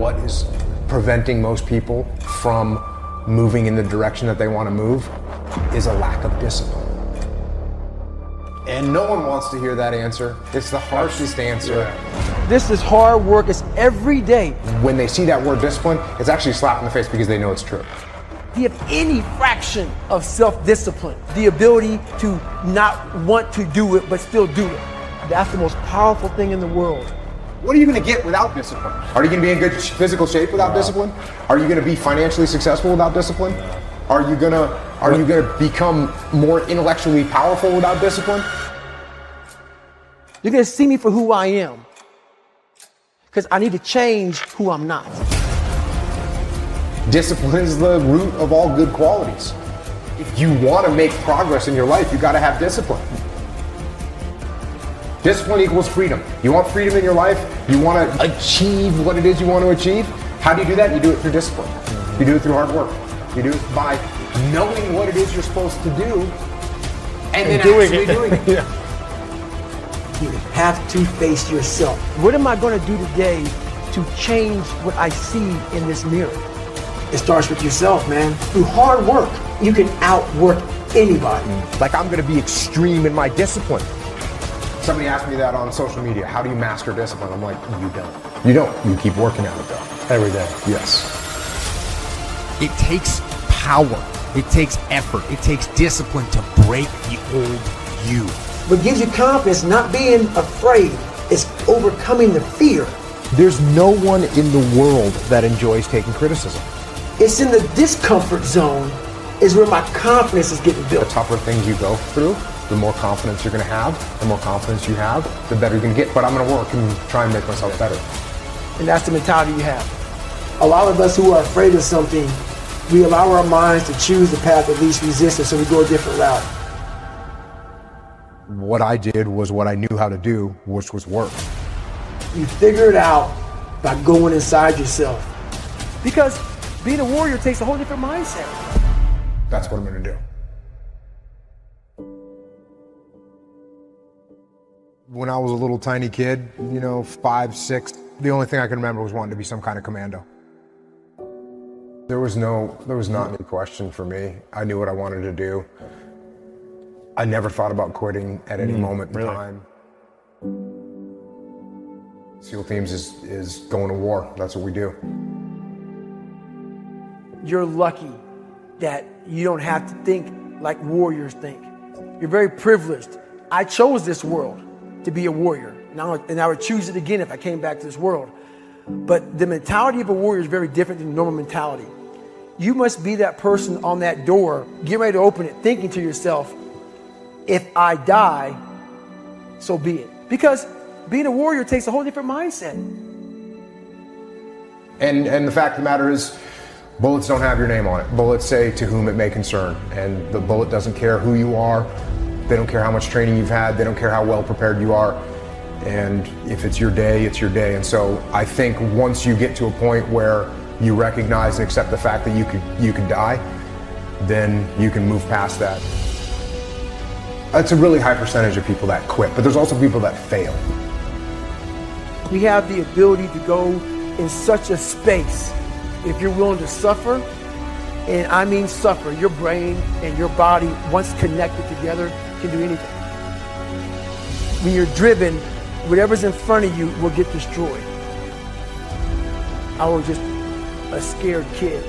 what is preventing most people from moving in the direction that they want to move is a lack of discipline. And no one wants to hear that answer. It's the harshest answer. This is hard work. It's every day. When they see that word discipline, it's actually a slap in the face because they know it's true. Do you have any fraction of self-discipline, the ability to not want to do it but still do it? That's the most powerful thing in the world. What are you going to get without discipline? Are you going to be in good physical shape without discipline? Are you going to be financially successful without discipline? Are you going to become more intellectually powerful without discipline? You're going to see me for who I am, because I need to change who I'm not. Discipline is the root of all good qualities. If you want to make progress in your life, you got to have discipline. Discipline equals freedom. You want freedom in your life? You want to achieve what it is you want to achieve? How do you do that? You do it through discipline. You do it through hard work. You do it by knowing what it is you're supposed to do and then doing it. Yeah. You have to face yourself. What am I going to do today to change what I see in this mirror? It starts with yourself, man. Through hard work, you can outwork anybody. Like, I'm going to be extreme in my discipline. Somebody asked me that on social media. How do you master discipline? I'm like, you don't. You don't. You keep working at it though. Every day. Yes. It takes power. It takes effort. It takes discipline to break the old you. What gives you confidence, not being afraid, is overcoming the fear. There's no one in the world that enjoys taking criticism. It's in the discomfort zone is where my confidence is getting built. The tougher things you go through, the more confidence you're going to have. The more confidence you have, the better you're going to get. But I'm going to work and try and make myself better. And that's the mentality you have. A lot of us who are afraid of something, we allow our minds to choose the path of least resistance, so we go a different route. What I did was what I knew how to do, which was work. You figure it out by going inside yourself. Because being a warrior takes a whole different mindset. That's what I'm going to do. When I was a little tiny kid, 5, 6, the only thing I can remember was wanting to be some kind of commando. There was not any question for me. I knew what I wanted to do. I never thought about quitting at any moment in time. SEAL Teams is going to war. That's what we do. You're lucky that you don't have to think like warriors think. You're very privileged. I chose this world to be a warrior, and I would choose it again if I came back to this world. But the mentality of a warrior is very different than normal mentality. You must be that person on that door, get ready to open it, thinking to yourself, if I die, so be it. Because being a warrior takes a whole different mindset. And the fact of the matter is, bullets don't have your name on it. Bullets say to whom it may concern. And the bullet doesn't care who you are. They don't care how much training you've had. They don't care how well prepared you are. And if it's your day, it's your day. And so I think once you get to a point where you recognize and accept the fact that you could die, then you can move past that. It's a really high percentage of people that quit, but there's also people that fail. We have the ability to go in such a space if you're willing to suffer, and I mean suffer. Your brain and your body, once connected together, can do anything. When you're driven, whatever's in front of you will get destroyed. I was just a scared kid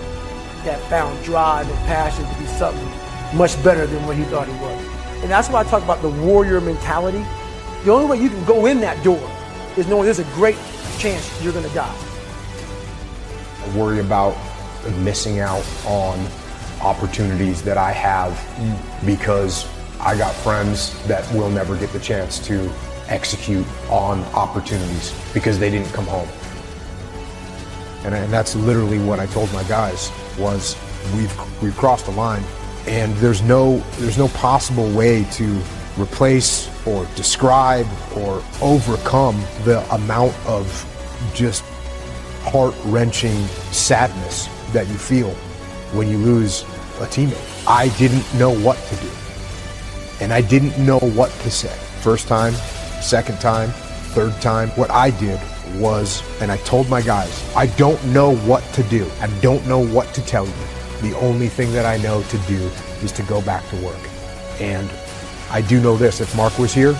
that found drive and passion to be something much better than what he thought he was. And that's why I talk about the warrior mentality. The only way you can go in that door is knowing there's a great chance you're going to die. I worry about missing out on opportunities that I have because I got friends that will never get the chance to execute on opportunities because they didn't come home. And that's literally what I told my guys was we've crossed a line. And there's no possible way to replace or describe or overcome the amount of just heart-wrenching sadness that you feel when you lose a teammate. I didn't know what to do. And I didn't know what to say. First time, second time, third time. What I did was, and I told my guys, I don't know what to do. I don't know what to tell you. The only thing that I know to do is to go back to work. And I do know this, if Mark was here,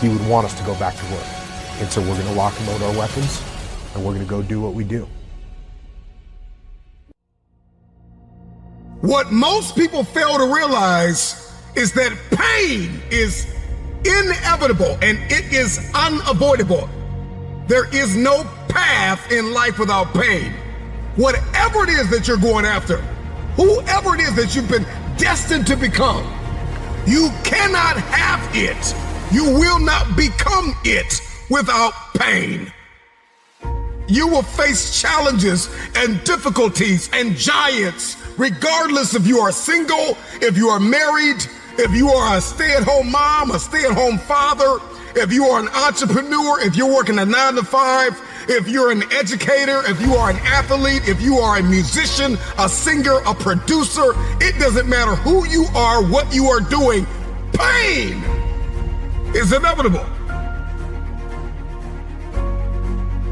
he would want us to go back to work. And so we're gonna lock and load our weapons, and we're gonna go do what we do. What most people fail to realize is that pain is inevitable and it is unavoidable. There is no path in life without pain. Whatever it is that you're going after, whoever it is that you've been destined to become, you cannot have it. You will not become it without pain. You will face challenges and difficulties and giants, regardless if you are single, if you are married, if you are a stay-at-home mom, a stay-at-home father, if you are an entrepreneur, if you're working a 9 to 5, if you're an educator, if you are an athlete, if you are a musician, a singer, a producer, it doesn't matter who you are, what you are doing, pain is inevitable.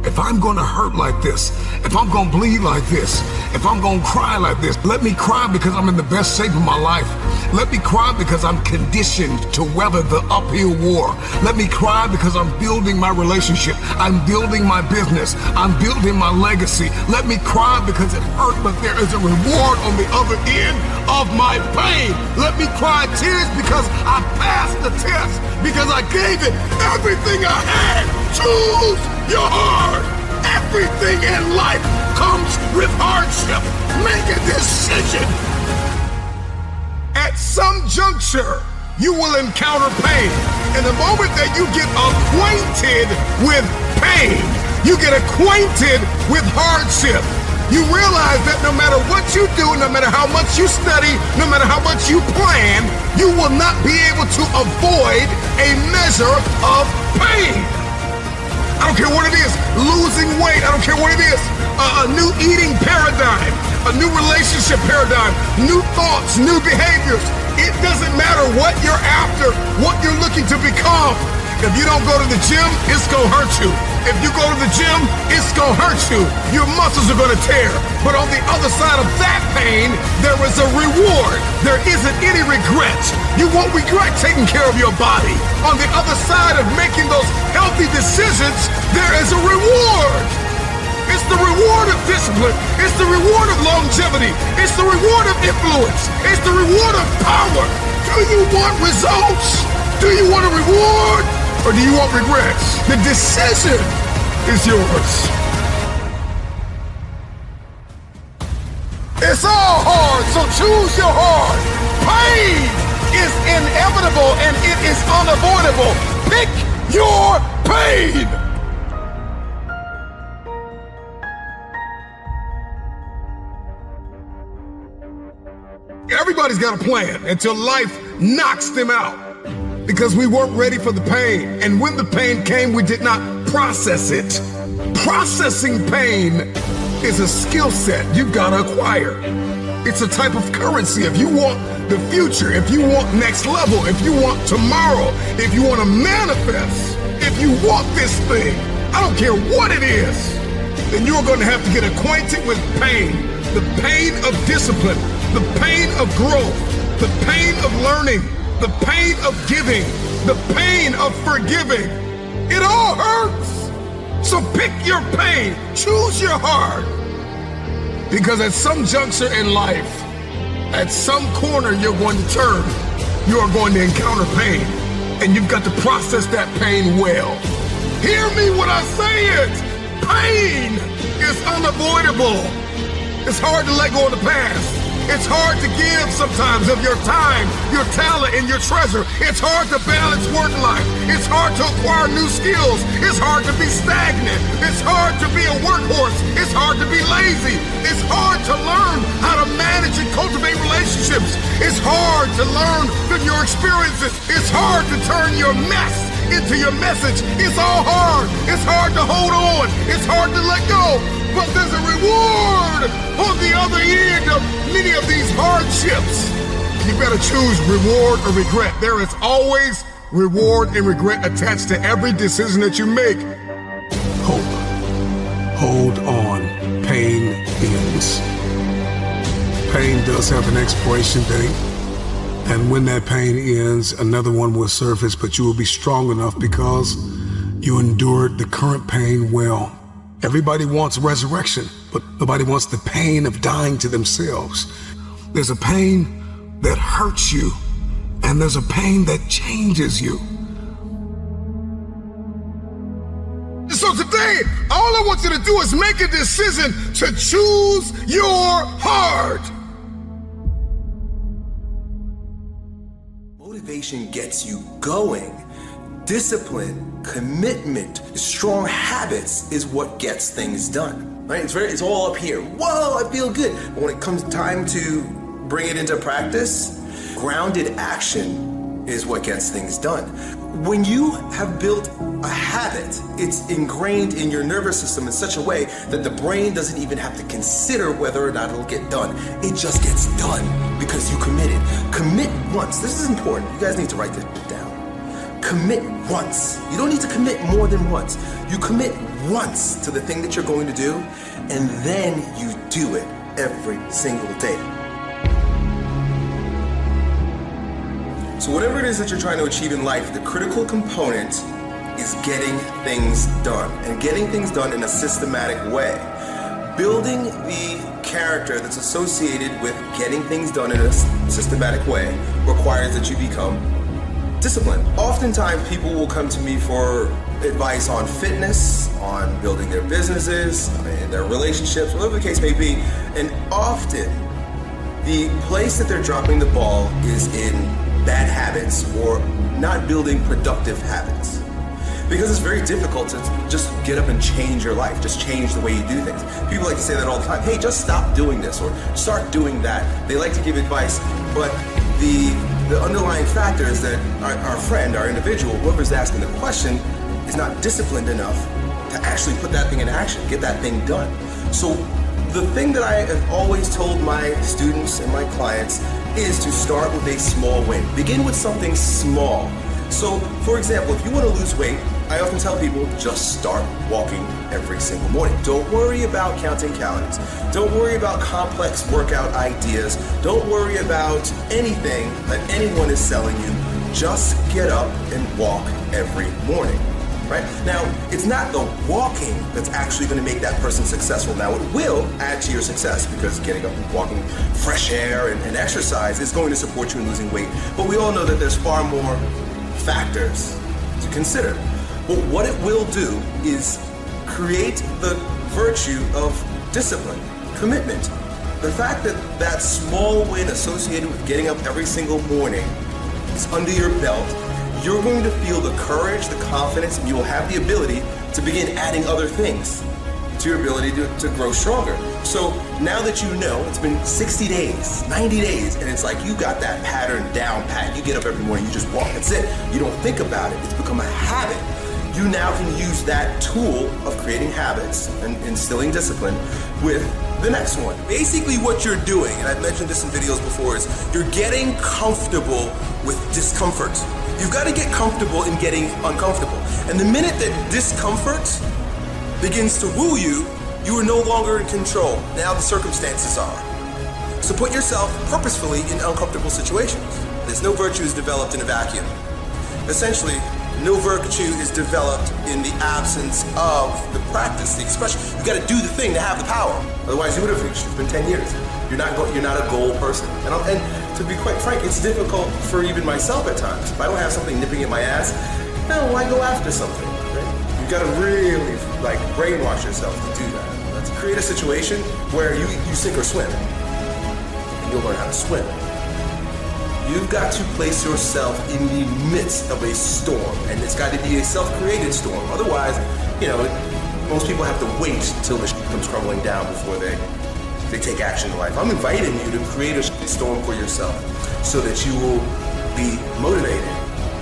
If I'm gonna hurt like this, if I'm gonna bleed like this, if I'm gonna cry like this, let me cry because I'm in the best shape of my life. Let me cry because I'm conditioned to weather the uphill war. Let me cry because I'm building my relationship. I'm building my business. I'm building my legacy. Let me cry because it hurt, but there is a reward on the other end of my pain. Let me cry tears because I passed the test, because I gave it everything I had. Choose your heart. Everything in life comes with hardship. Make a decision. At some juncture, you will encounter pain. And the moment that you get acquainted with pain, you get acquainted with hardship, you realize that no matter what you do, no matter how much you study, no matter how much you plan, you will not be able to avoid a measure of pain. I don't care what it is, losing weight, I don't care what it is, a new eating paradigm, a new relationship paradigm, new thoughts, new behaviors. It doesn't matter what you're after, what you're looking to become. If you don't go to the gym, it's gonna hurt you. If you go to the gym, it's gonna hurt you. Your muscles are gonna tear. But on the other side of that pain, there is a reward. There isn't any regret. You won't regret taking care of your body. On the other side of making those healthy decisions, there is a reward. It's the reward of discipline. It's the reward of longevity. It's the reward of influence. It's the reward of power. Do you want results? Do you want a reward? Or do you want regrets? The decision is yours. It's all hard, so choose your heart. Pain is inevitable and it is unavoidable. Pick your pain. Everybody's got a plan until life knocks them out. Because we weren't ready for the pain. And when the pain came, we did not process it. Processing pain is a skill set you've got to acquire. It's a type of currency. If you want the future, if you want next level, if you want tomorrow, if you want to manifest, if you want this thing, I don't care what it is, then you're going to have to get acquainted with pain. The pain of discipline, the pain of growth, the pain of learning, the pain of giving, the pain of forgiving. It all hurts. So pick your pain, choose your heart. Because at some juncture in life, at some corner you're going to turn, you are going to encounter pain. And you've got to process that pain well. Hear me when I say it. Pain is unavoidable. It's hard to let go of the past. It's hard to give sometimes of your time, your talent, and your treasure. It's hard to balance work life. It's hard to acquire new skills. It's hard to be stagnant. It's hard to be a workhorse. It's hard to be lazy. It's hard to learn how to manage and cultivate relationships. It's hard to learn from your experiences. It's hard to turn your mess into your message. It's all hard. It's hard to hold on. It's hard to let go. But there's a reward on the other end of many of these hardships. You better choose reward or regret. There is always reward and regret attached to every decision that you make. Hope. does have an expiration date. And when that pain ends, another one will surface, but you will be strong enough because you endured the current pain well. Everybody wants resurrection, but nobody wants the pain of dying to themselves. There's a pain that hurts you, and there's a pain that changes you. So today, all I want you to do is make a decision to choose your heart. Motivation gets you going. Discipline, commitment, strong habits is what gets things done. Right? It's all up here. Whoa, I feel good. But when it comes time to bring it into practice, grounded action is what gets things done. When you have built a habit, it's ingrained in your nervous system in such a way that the brain doesn't even have to consider whether or not it'll get done. It just gets done because you committed. Commit once. This is important. You guys need to write this down. Commit once. You don't need to commit more than once. You commit once to the thing that you're going to do, and then you do it every single day. So whatever it is that you're trying to achieve in life, the critical component is getting things done, and getting things done in a systematic way. Building the character that's associated with getting things done in a systematic way requires that you become disciplined. Oftentimes people will come to me for advice on fitness, on building their businesses, in their relationships, whatever the case may be, and often the place that they're dropping the ball is in bad habits or not building productive habits. Because it's very difficult to just get up and change your life, just change the way you do things. People like to say that all the time, hey, just stop doing this or start doing that. They like to give advice, but the underlying factor is that our friend, our individual, whoever's asking the question, is not disciplined enough to actually put that thing in action, get that thing done. So the thing that I have always told my students and my clients is to start with a small win. Begin with something small. So, for example, if you want to lose weight, I often tell people, just start walking every single morning. Don't worry about counting calories. Don't worry about complex workout ideas. Don't worry about anything that anyone is selling you. Just get up and walk every morning. Right? Now, it's not the walking that's actually going to make that person successful. Now, it will add to your success because getting up and walking fresh air and exercise is going to support you in losing weight. But we all know that there's far more factors to consider. But what it will do is create the virtue of discipline, commitment. The fact that that small win associated with getting up every single morning is under your belt, you're going to feel the courage, the confidence, and you will have the ability to begin adding other things to your ability to grow stronger. So now that you know, it's been 60 days, 90 days, and it's like you got that pattern down pat. You get up every morning, you just walk, that's it. You don't think about it, it's become a habit. You now can use that tool of creating habits and instilling discipline with the next one. Basically what you're doing, and I've mentioned this in videos before, is you're getting comfortable with discomfort. You've got to get comfortable in getting uncomfortable. And the minute that discomfort begins to woo you, you are no longer in control. Now the circumstances are. So put yourself purposefully in uncomfortable situations. There's no virtues developed in a vacuum. Essentially, no virtue is developed in the absence of the practice, the expression. You got to do the thing to have the power. Otherwise, you would have reached. It's been 10 years. You're not a goal person. And to be quite frank, it's difficult for even myself at times. If I don't have something nipping at my ass, why go after something? Right? You got to really brainwash yourself to do that. Let's create a situation where you sink or swim, and you'll learn how to swim. You've got to place yourself in the midst of a storm, and it's got to be a self-created storm. Otherwise, most people have to wait till the shit comes crumbling down before they take action in life. I'm inviting you to create a storm for yourself so that you will be motivated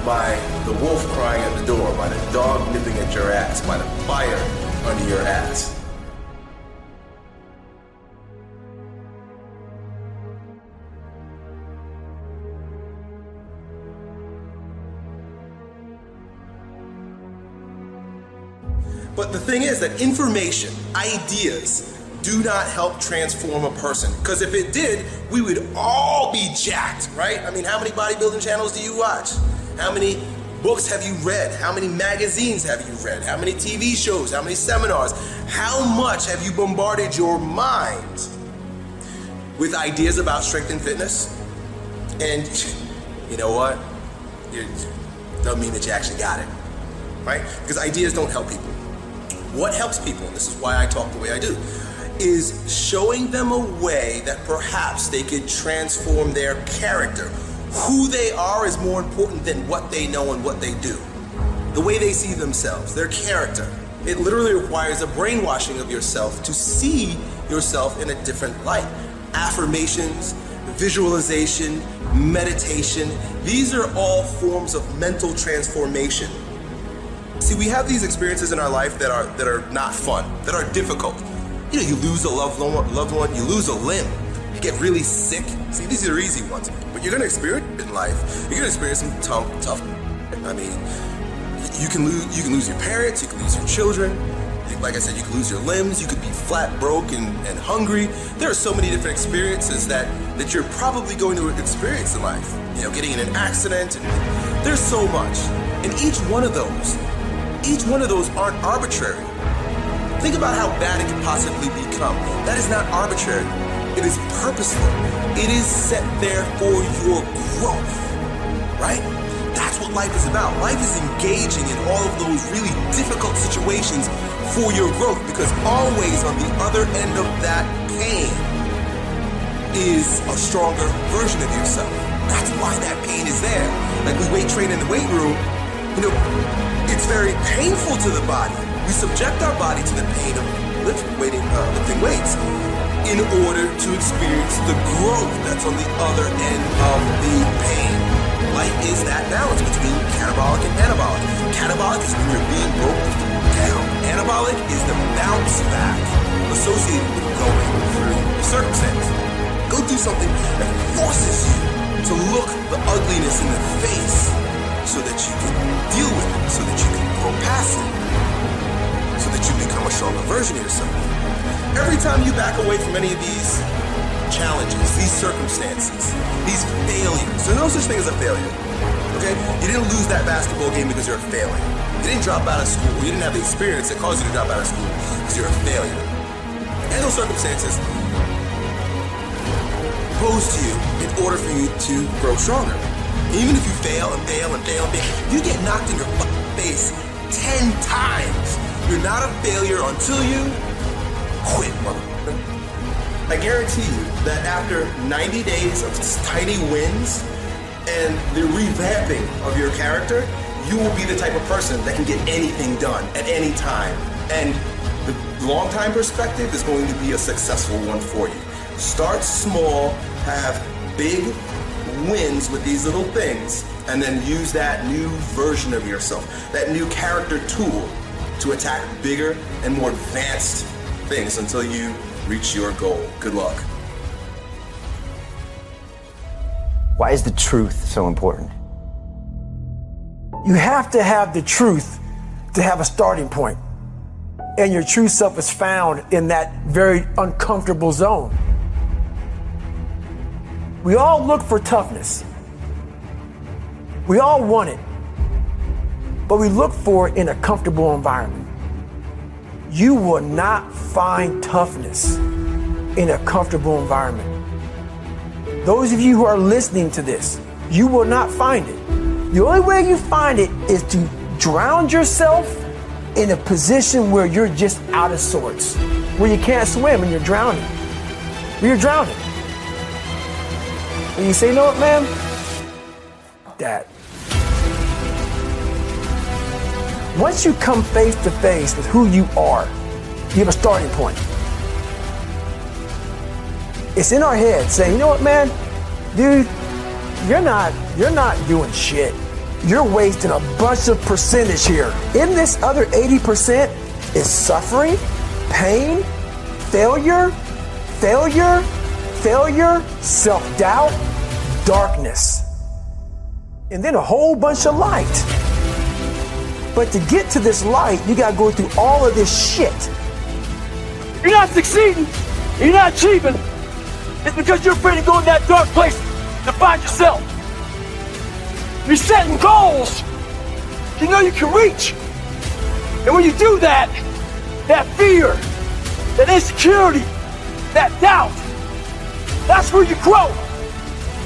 by the wolf crying at the door, by the dog nipping at your ass, by the fire under your ass. But the thing is that information, ideas, do not help transform a person. Because if it did, we would all be jacked, right? I mean, how many bodybuilding channels do you watch? How many books have you read? How many magazines have you read? How many TV shows? How many seminars? How much have you bombarded your mind with ideas about strength and fitness? And you know what? It doesn't mean that you actually got it, right? Because ideas don't help people. What helps people, and this is why I talk the way I do, is showing them a way that perhaps they could transform their character. Who they are is more important than what they know and what they do. The way they see themselves, their character. It literally requires a brainwashing of yourself to see yourself in a different light. Affirmations, visualization, meditation, these are all forms of mental transformation. See, we have these experiences in our life that are not fun, that are difficult. You know, you lose a loved one, you lose a limb, you get really sick. See, these are easy ones, but you're gonna experience it in life. You're gonna experience some tough. I mean, you can lose your parents, you can lose your children. Like I said, you can lose your limbs, you could be flat broke and hungry. There are so many different experiences that you're probably going to experience in life. You know, getting in an accident, and there's so much. And each one of those aren't arbitrary. Think about how bad it could possibly become. That is not arbitrary. It is purposeful. It is set there for your growth, right? That's what life is about. Life is engaging in all of those really difficult situations for your growth, because always on the other end of that pain is a stronger version of yourself. That's why that pain is there. Like we weight train in the weight room, you know, it's very painful to the body. We subject our body to the pain of lifting weights in order to experience the growth that's on the other end of the pain. Life is that balance between catabolic and anabolic. Catabolic is when you're being broken down. Anabolic is the bounce back associated with going through the circumstance. Go do something that forces you to look the ugliness in the face so that you can deal with it, so that you can grow past it, so that you become a stronger version of yourself. Every time you back away from any of these challenges, these circumstances, these failures, there's no such thing as a failure, okay? You didn't lose that basketball game because you're a failure. You didn't drop out of school. You didn't have the experience that caused you to drop out of school because you're a failure. And those circumstances posed to you in order for you to grow stronger. Even if you fail and fail and fail and fail, you get knocked in your face 10 times. You're not a failure until you quit, motherfucker. I guarantee you that after 90 days of tiny wins and the revamping of your character, you will be the type of person that can get anything done at any time. And the long-time perspective is going to be a successful one for you. Start small, have big wins with these little things, and then use that new version of yourself, that new character tool to attack bigger and more advanced things until you reach your goal. Good luck. Why is the truth so important? You have to have the truth to have a starting point. And your true self is found in that very uncomfortable zone. We all look for toughness. We all want it. But we look for it in a comfortable environment. You will not find toughness in a comfortable environment. Those of you who are listening to this, you will not find it. The only way you find it is to drown yourself in a position where you're just out of sorts, where you can't swim and you're drowning. You're drowning. And you say, you know what, man? That. Once you come face to face with who you are, you have a starting point. It's in our head saying, you know what, man? Dude, you're not doing shit. You're wasting a bunch of percentage here. In this other 80% is suffering, pain, failure, self-doubt, darkness, and then a whole bunch of light. But to get to this light, you gotta go through all of this shit. you're not succeeding, you're not achieving, it's because you're afraid to go in that dark place to find yourself. You're setting goals you know you can reach. And when you do that, that fear, that insecurity, that doubt, that's where you grow.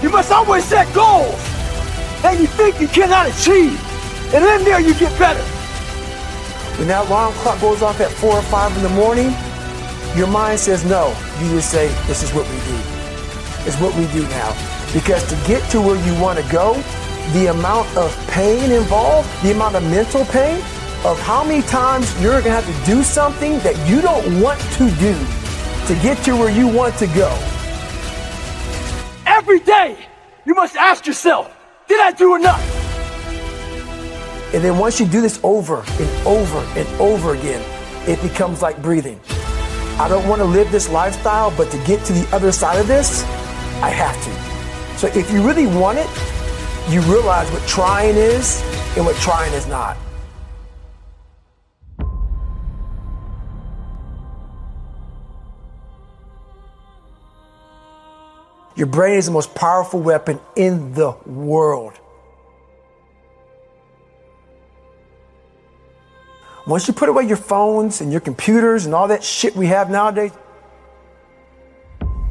You must always set goals that you think you cannot achieve. And then there you get better. When that alarm clock goes off at 4 or 5 in the morning, your mind says no. You just say, this is what we do. It's what we do now. Because to get to where you want to go, the amount of pain involved, the amount of mental pain, of how many times you're going to have to do something that you don't want to do to get to where you want to go. Every day, you must ask yourself, did I do enough? And then once you do this over and over and over again, it becomes like breathing. I don't want to live this lifestyle, but to get to the other side of this, I have to. So if you really want it, you realize what trying is and what trying is not. Your brain is the most powerful weapon in the world. Once you put away your phones and your computers and all that shit we have nowadays,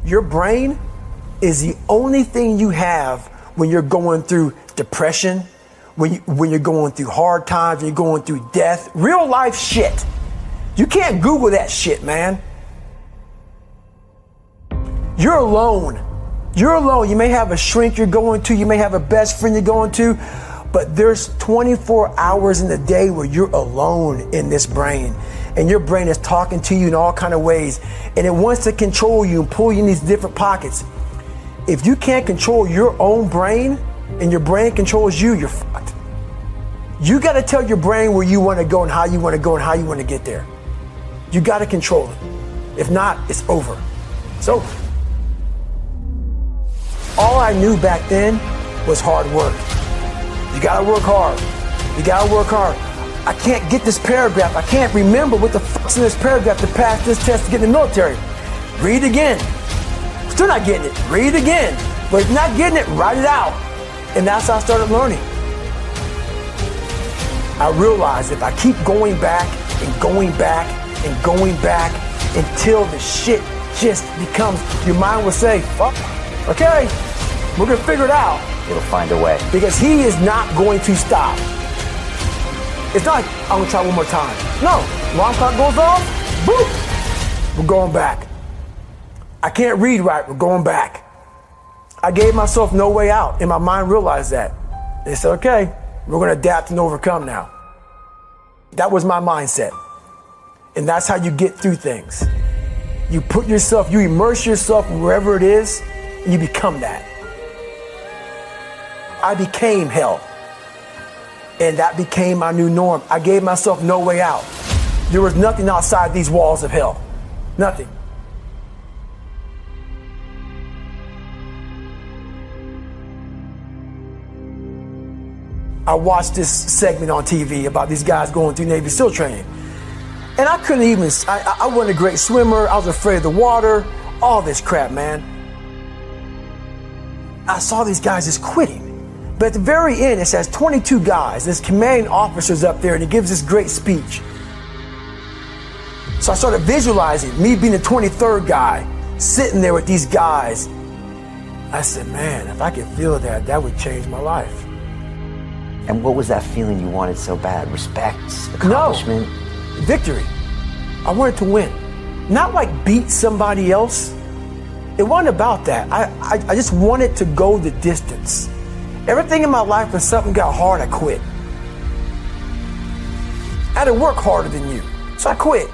your brain is the only thing you have when you're going through depression, when you're going through hard times, when you're going through death, real life shit. You can't Google that shit, man. You're alone. You're alone. You may have a shrink you're going to, you may have a best friend you're going to, but there's 24 hours in the day where you're alone in this brain. And your brain is talking to you in all kinds of ways. And it wants to control you and pull you in these different pockets. If you can't control your own brain and your brain controls you, you're fucked. You got to tell your brain where you want to go and how you want to go and how you want to get there. You got to control it. If not, it's over. It's over. All I knew back then was hard work. You gotta work hard. You gotta work hard. I can't get this paragraph. I can't remember what the fuck's in this paragraph to pass this test to get in the military. Read again. Still not getting it. Read again. But if you're not getting it, write it out. And that's how I started learning. I realized if I keep going back and going back and going back until the shit just becomes, your mind will say, fuck. Okay, we're gonna figure it out. It'll find a way. Because he is not going to stop. It's not like, I'm gonna try one more time. No, alarm clock goes off, boop, we're going back. I can't read right, we're going back. I gave myself no way out, and my mind realized that. They said, okay, we're gonna adapt and overcome now. That was my mindset. And that's how you get through things. You put yourself, you immerse yourself wherever it is, and you become that. I became hell. And that became my new norm. I gave myself no way out. There was nothing outside these walls of hell. Nothing. I watched this segment on TV about these guys going through Navy SEAL training. And I couldn't even, I wasn't a great swimmer. I was afraid of the water, all this crap, man. I saw these guys just quitting. But at the very end, it says 22 guys. There's commanding officers up there, and he gives this great speech. So I started visualizing me being the 23rd guy, sitting there with these guys. I said, man, if I could feel that, that would change my life. And what was that feeling you wanted so bad? Respect, accomplishment? No, victory. I wanted to win. Not like beat somebody else. It wasn't about that. I just wanted to go the distance. Everything in my life, when something got hard, I quit. I had to work harder than you, so I quit.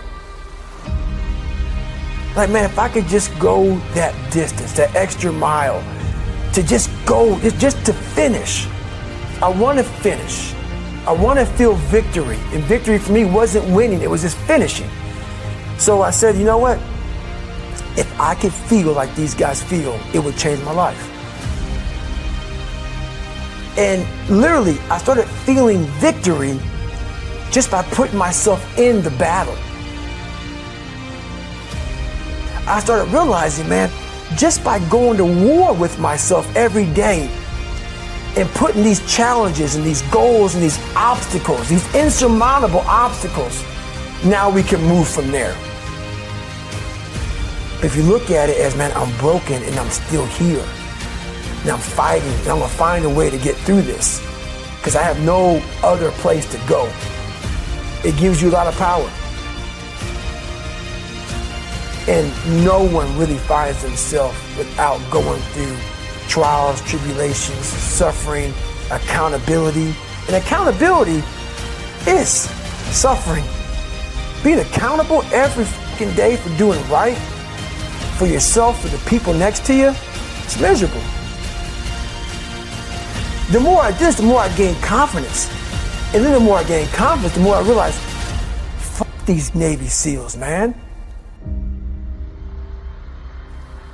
Like, man, if I could just go that distance, that extra mile, to just go, just to finish. I want to finish. I want to feel victory. And victory for me wasn't winning, it was just finishing. So I said, you know what? If I could feel like these guys feel, it would change my life. And literally, I started feeling victory just by putting myself in the battle. I started realizing, man, just by going to war with myself every day and putting these challenges and these goals and these obstacles, these insurmountable obstacles, now we can move from there. If you look at it as, man, I'm broken and I'm still here. And I'm fighting and I'm gonna find a way to get through this because I have no other place to go. It gives you a lot of power. And no one really finds themselves without going through trials, tribulations, suffering, accountability. And accountability is suffering. Being accountable every fucking day for doing right for yourself, for the people next to you, it's miserable. The more I did this, the more I gained confidence. And then the more I gained confidence, the more I realized, fuck these Navy SEALs, man.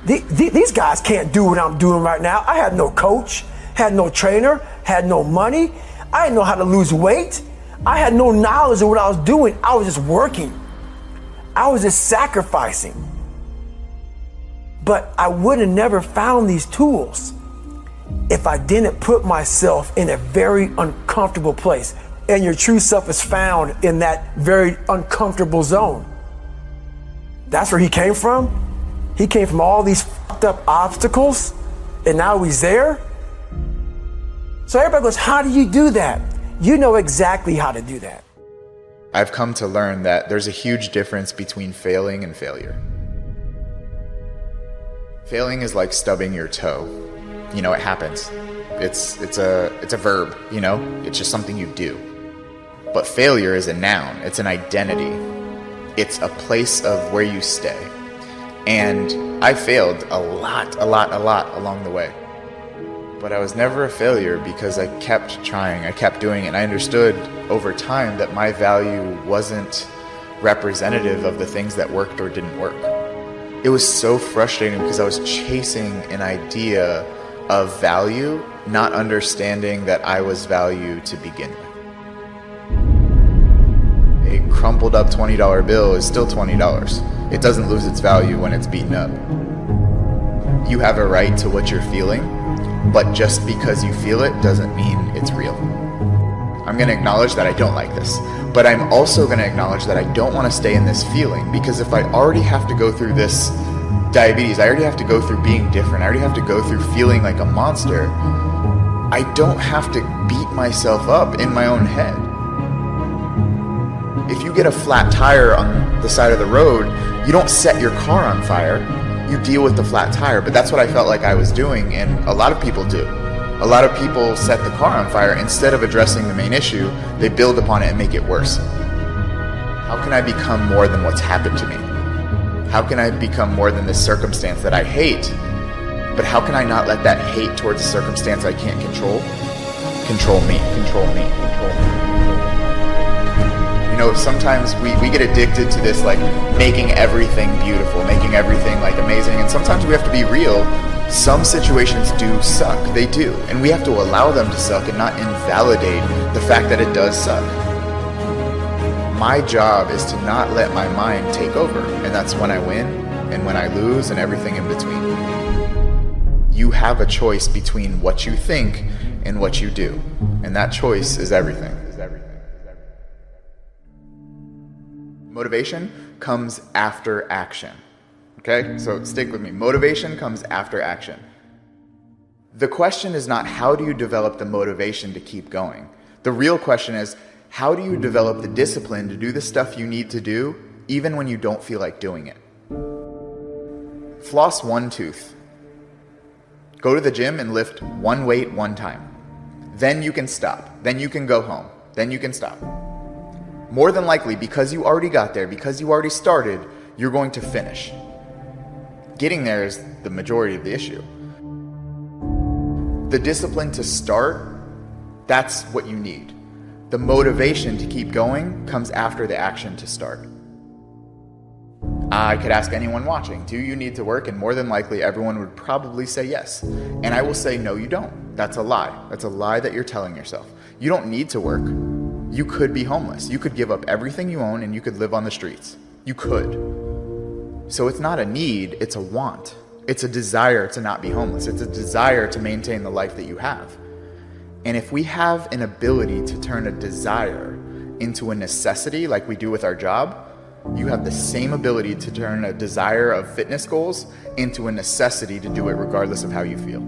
These guys can't do what I'm doing right now. I had no coach, had no trainer, had no money. I didn't know how to lose weight. I had no knowledge of what I was doing. I was just working. I was just sacrificing. But I would have never found these tools if I didn't put myself in a very uncomfortable place. And your true self is found in that very uncomfortable zone. That's where he came from. He came from all these fucked up obstacles, and now he's there. So everybody goes, how do you do that? You know exactly how to do that. I've come to learn that there's a huge difference between failing and failure. Failing is like stubbing your toe. You know, it happens. It's a verb, you know? It's just something you do. But failure is a noun. It's an identity. It's a place of where you stay. And I failed a lot along the way. But I was never a failure because I kept trying, I kept doing it. And I understood over time that my value wasn't representative of the things that worked or didn't work. It was so frustrating because I was chasing an idea of value, not understanding that I was value to begin with. A crumpled up $20 bill is still $20. It doesn't lose its value when it's beaten up. You have a right to what you're feeling, but just because you feel it doesn't mean it's real. I'm going to acknowledge that I don't like this, but I'm also going to acknowledge that I don't want to stay in this feeling, because if I already have to go through this diabetes, I already have to go through being different, I already have to go through feeling like a monster, I don't have to beat myself up in my own head. If you get a flat tire on the side of the road, you don't set your car on fire, you deal with the flat tire. But that's what I felt like I was doing, and a lot of people do. A lot of people set the car on fire. Instead of addressing the main issue, they build upon it and make it worse. How can I become more than what's happened to me? How can I become more than this circumstance that I hate? But how can I not let that hate towards a circumstance I can't control me? You know, sometimes we get addicted to this, like, making everything beautiful, making everything, like, amazing. And sometimes we have to be real. Some situations do suck. They do. And we have to allow them to suck and not invalidate the fact that it does suck. My job is to not let my mind take over. And that's when I win and when I lose and everything in between. You have a choice between what you think and what you do. And that choice is everything. Motivation comes after action. Okay, so stick with me. Motivation comes after action. The question is not how do you develop the motivation to keep going. The real question is, how do you develop the discipline to do the stuff you need to do even when you don't feel like doing it? Floss one tooth. Go to the gym and lift one weight one time. Then you can stop. Then you can go home. Then you can stop. More than likely, because you already got there, because you already started, you're going to finish. Getting there is the majority of the issue. The discipline to start, that's what you need. The motivation to keep going comes after the action to start. I could ask anyone watching, do you need to work? And more than likely, everyone would probably say yes. And I will say, no, you don't. That's a lie. That's a lie that you're telling yourself. You don't need to work. You could be homeless. You could give up everything you own and you could live on the streets. You could. So it's not a need, it's a want. It's a desire to not be homeless. It's a desire to maintain the life that you have. And if we have an ability to turn a desire into a necessity like we do with our job, you have the same ability to turn a desire of fitness goals into a necessity to do it regardless of how you feel.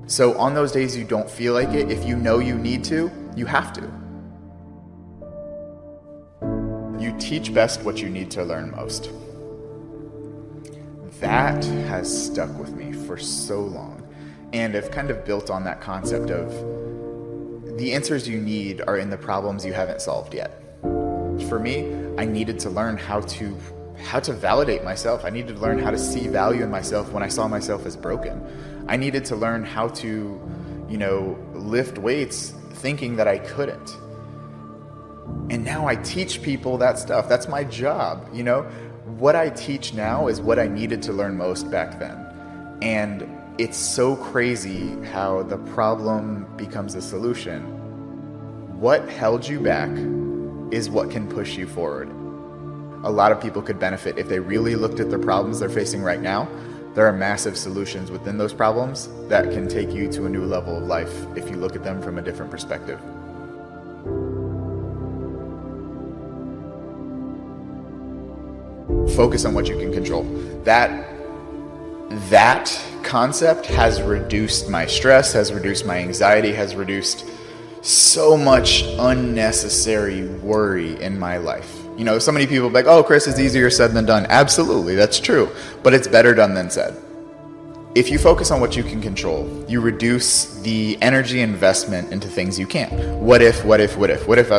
So on those days you don't feel like it, if you know you need to, you have to. You teach best what you need to learn most. That has stuck with me for so long. And I've kind of built on that concept of the answers you need are in the problems you haven't solved yet. For me, I needed to learn how to validate myself. I needed to learn how to see value in myself when I saw myself as broken. I needed to learn how to, lift weights thinking that I couldn't. And now I teach people that stuff. That's my job, What I teach now is what I needed to learn most back then. And it's so crazy how the problem becomes a solution. What held you back is what can push you forward. A lot of people could benefit if they really looked at the problems they're facing right now. There are massive solutions within those problems that can take you to a new level of life if you look at them from a different perspective. Focus on what you can control. That concept has reduced my stress, has reduced my anxiety, has reduced so much unnecessary worry in my life. So many people are like, oh, Chris, it's easier said than done. Absolutely, that's true. But it's better done than said. If you focus on what you can control, you reduce the energy investment into things you can't. What if? What if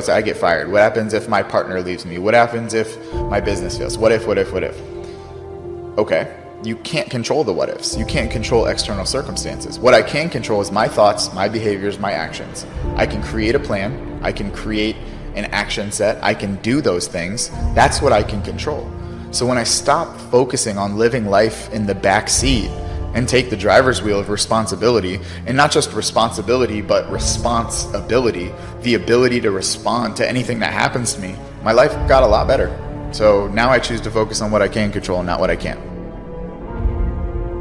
I get fired? What happens if my partner leaves me? What happens if my business fails? What if? Okay, you can't control the what ifs. You can't control external circumstances. What I can control is my thoughts, my behaviors, my actions. I can create a plan. I can create an action set. I can do those things. That's what I can control. So when I stop focusing on living life in the back seat and take the driver's wheel of responsibility, and not just responsibility, but responsibility, the ability to respond to anything that happens to me, my life got a lot better. So now I choose to focus on what I can control and not what I can't.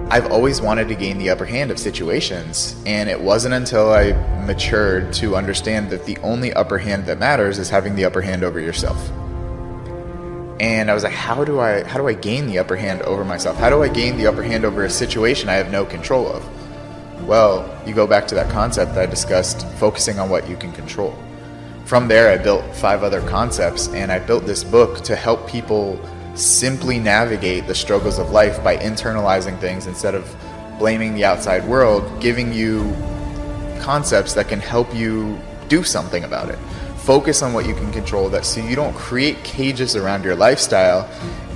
I've always wanted to gain the upper hand of situations, and it wasn't until I matured to understand that the only upper hand that matters is having the upper hand over yourself. And I was like, how do I gain the upper hand over myself? How do I gain the upper hand over a situation I have no control of? Well, you go back to that concept that I discussed, focusing on what you can control. From there, I built 5 other concepts, and I built this book to help people simply navigate the struggles of life by internalizing things instead of blaming the outside world, giving you concepts that can help you do something about it. Focus on what you can control, that so you don't create cages around your lifestyle,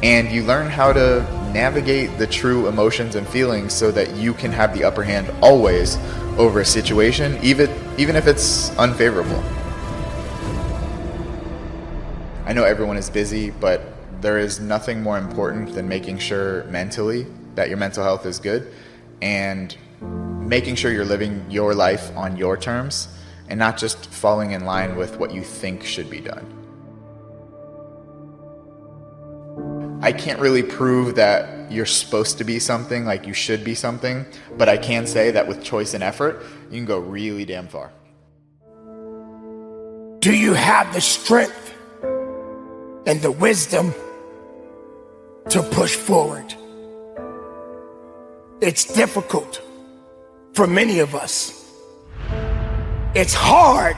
and you learn how to navigate the true emotions and feelings so that you can have the upper hand always over a situation, even if it's unfavorable. I know everyone is busy, but there is nothing more important than making sure mentally that your mental health is good and making sure you're living your life on your terms and not just falling in line with what you think should be done. I can't really prove that you're supposed to be something, like you should be something, but I can say that with choice and effort, you can go really damn far. Do you have the strength and the wisdom to push forward? It's difficult for many of us. It's hard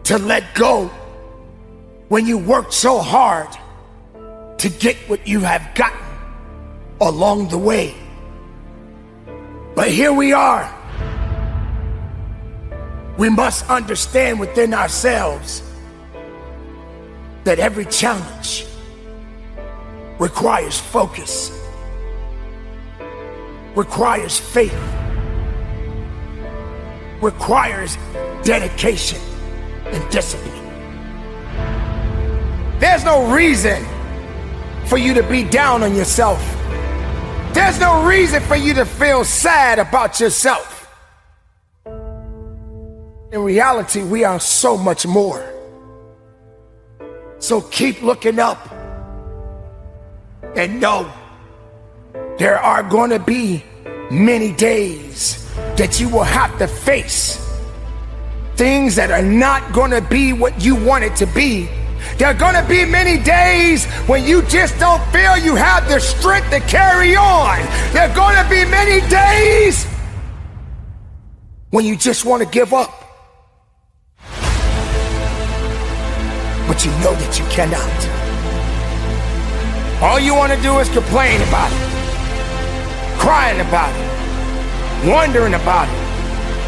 to let go when you worked so hard to get what you have gotten along the way. But here we are. We must understand within ourselves that every challenge requires focus, requires faith, requires dedication and discipline. There's no reason for you to be down on yourself. There's no reason for you to feel sad about yourself. In reality, we are so much more. So keep looking up And know there are going to be many days that you will have to face things that are not going to be what you want it to be. There are going to be many days when you just don't feel you have the strength to carry on. There are going to be many days when you just want to give up. But you know that you cannot. All you want to do is complain about it, crying about it, wondering about it,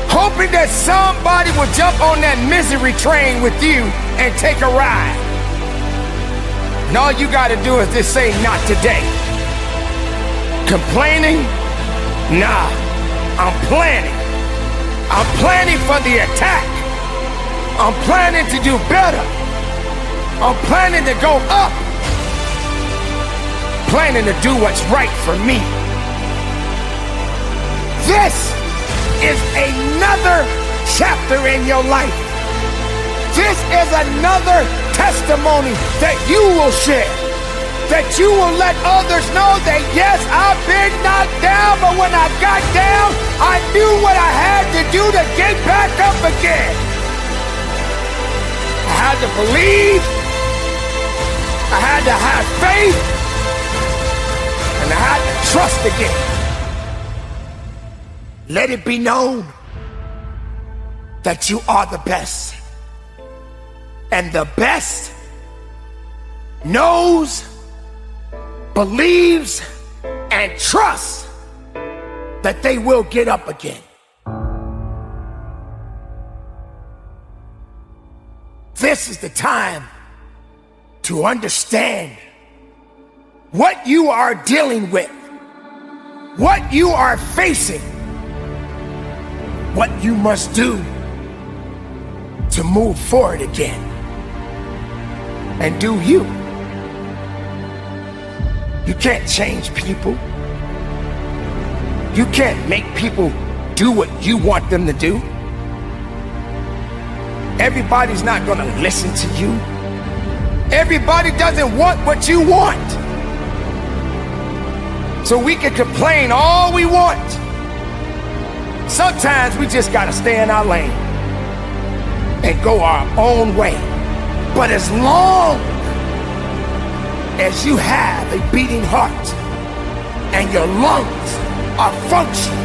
hoping that somebody will jump on that misery train with you and take a ride. And all you got to do is just say, not today. Complaining? Nah, I'm planning. I'm planning for the attack. I'm planning to do better. I'm planning to go up. Planning to do what's right for me. This is another chapter in your life. This is another testimony that you will share. That you will let others know that yes, I've been knocked down, but when I got down, I knew what I had to do to get back up again. I had to believe. I had to have faith. And I had to trust again. Let it be known that you are the best. And the best knows, believes, and trusts that they will get up again. This is the time to understand what you are dealing with, what you are facing, what you must do to move forward again and do you. You can't change people. You can't make people do what you want them to do. Everybody's not gonna listen to you. Everybody doesn't want what you want. So we can complain all we want. Sometimes we just gotta stay in our lane and go our own way. But as long as you have a beating heart and your lungs are functioning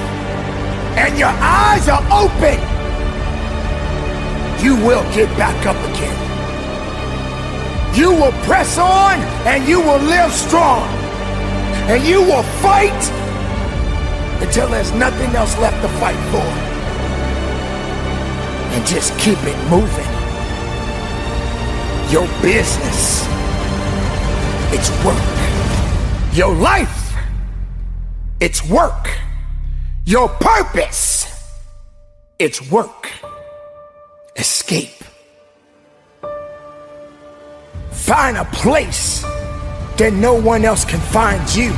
and your eyes are open, you will get back up again. You will press on and you will live strong. And you will fight until there's nothing else left to fight for. And just keep it moving. Your business, it's work. Your life, it's work. Your purpose, it's work. Escape. Find a place that no one else can find you.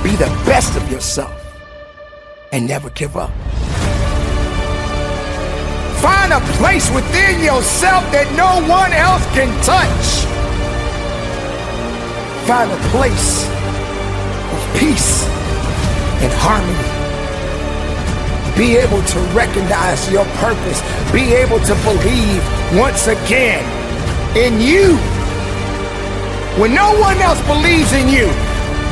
Be the best of yourself and never give up. Find a place within yourself that no one else can touch. Find a place of peace and harmony. Be able to recognize your purpose. Be able to believe once again in you. When no one else believes in you,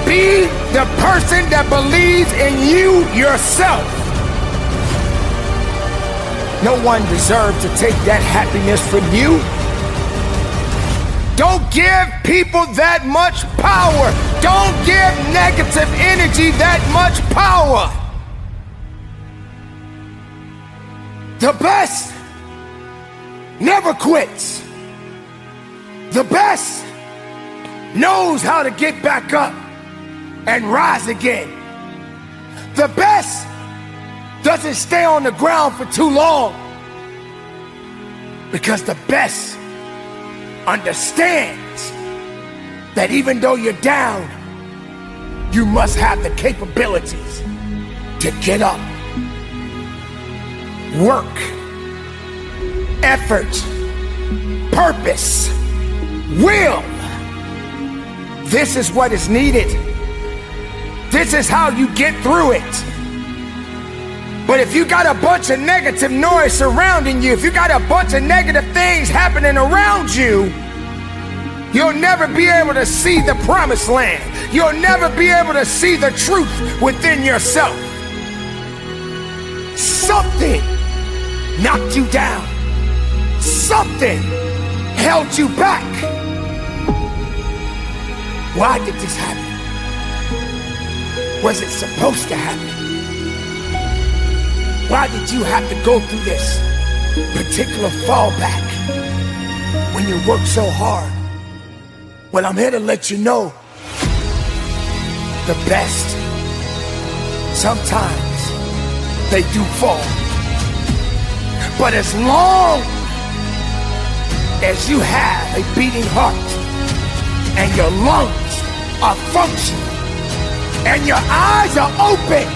be the person that believes in you yourself. No one deserves to take that happiness from you. Don't give people that much power. Don't give negative energy that much power. The best never quits. The best knows how to get back up and rise again. The best doesn't stay on the ground for too long, because the best understands that even though you're down, you must have the capabilities to get up. Work, effort, purpose, will. This is what is needed. This is how you get through it. But if you got a bunch of negative noise surrounding you, if you got a bunch of negative things happening around you, you'll never be able to see the promised land. You'll never be able to see the truth within yourself. Something knocked you down. Something held you back. Why did this happen? Was it supposed to happen? Why did you have to go through this particular fallback when you work so hard? Well, I'm here to let you know the best, sometimes they do fall. But as long as you have a beating heart and your lungs are functioning and your eyes are open,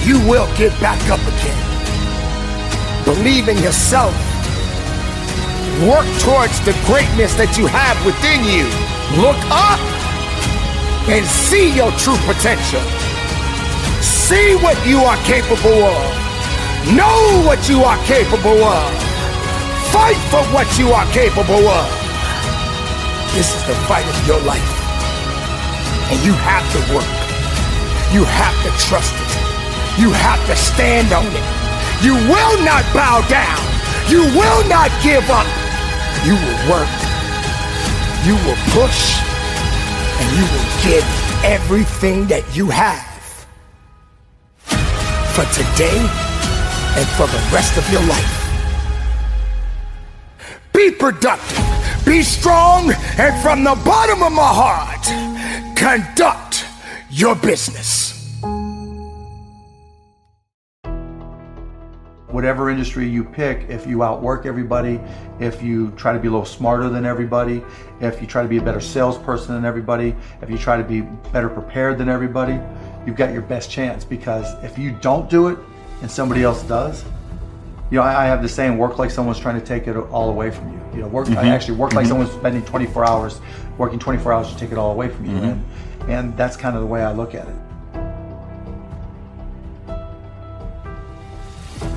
you will get back up again. Believe in yourself. Work towards the greatness that you have within you. Look up and see your true potential. See what you are capable of. Know what you are capable of. Fight for what you are capable of. This is the fight of your life. And you have to work. You have to trust it. You have to stand on it. You will not bow down. You will not give up. You will work. You will push. And you will give everything that you have for today and for the rest of your life. Be productive. Be strong. And from the bottom of my heart, conduct your business. Whatever industry you pick, if you outwork everybody, if you try to be a little smarter than everybody, if you try to be a better salesperson than everybody, if you try to be better prepared than everybody, you've got your best chance. Because if you don't do it and somebody else does, you know, I have the saying, work like someone's trying to take it all away from you. You know, I actually work like someone's spending 24 hours, working 24 hours to take it all away from you. And that's kind of the way I look at it.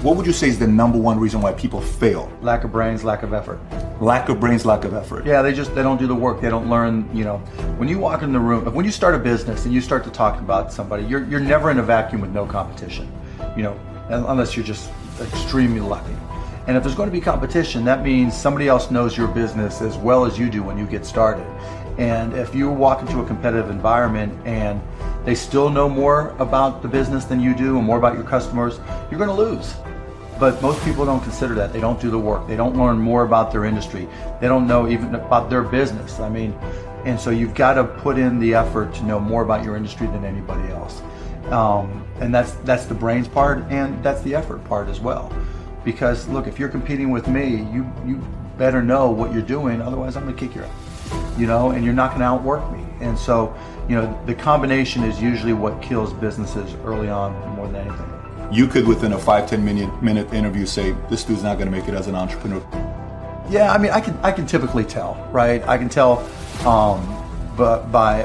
What would you say is the number one reason why people fail? Lack of brains, lack of effort. Lack of brains, lack of effort. Yeah, they don't do the work. They don't learn, you know. When you walk in the room, when you start a business and you start to talk about somebody, you're never in a vacuum with no competition, you know, unless you're just extremely lucky. And if there's going to be competition, that means somebody else knows your business as well as you do when you get started. And if you walk into a competitive environment and they still know more about the business than you do and more about your customers, you're going to lose. But most people don't consider that. They don't do the work. They don't learn more about their industry. They don't know even about their business. I mean, and so you've got to put in the effort to know more about your industry than anybody else. And that's the brains part, and that's the effort part as well. Because look, if you're competing with me, you better know what you're doing. Otherwise, I'm gonna kick your ass. You know, and you're not gonna outwork me. And so, you know, the combination is usually what kills businesses early on more than anything. You could, within a 5-10 minute interview, say this dude's not going to make it as an entrepreneur. Yeah, I mean, I can typically tell, right? I can tell by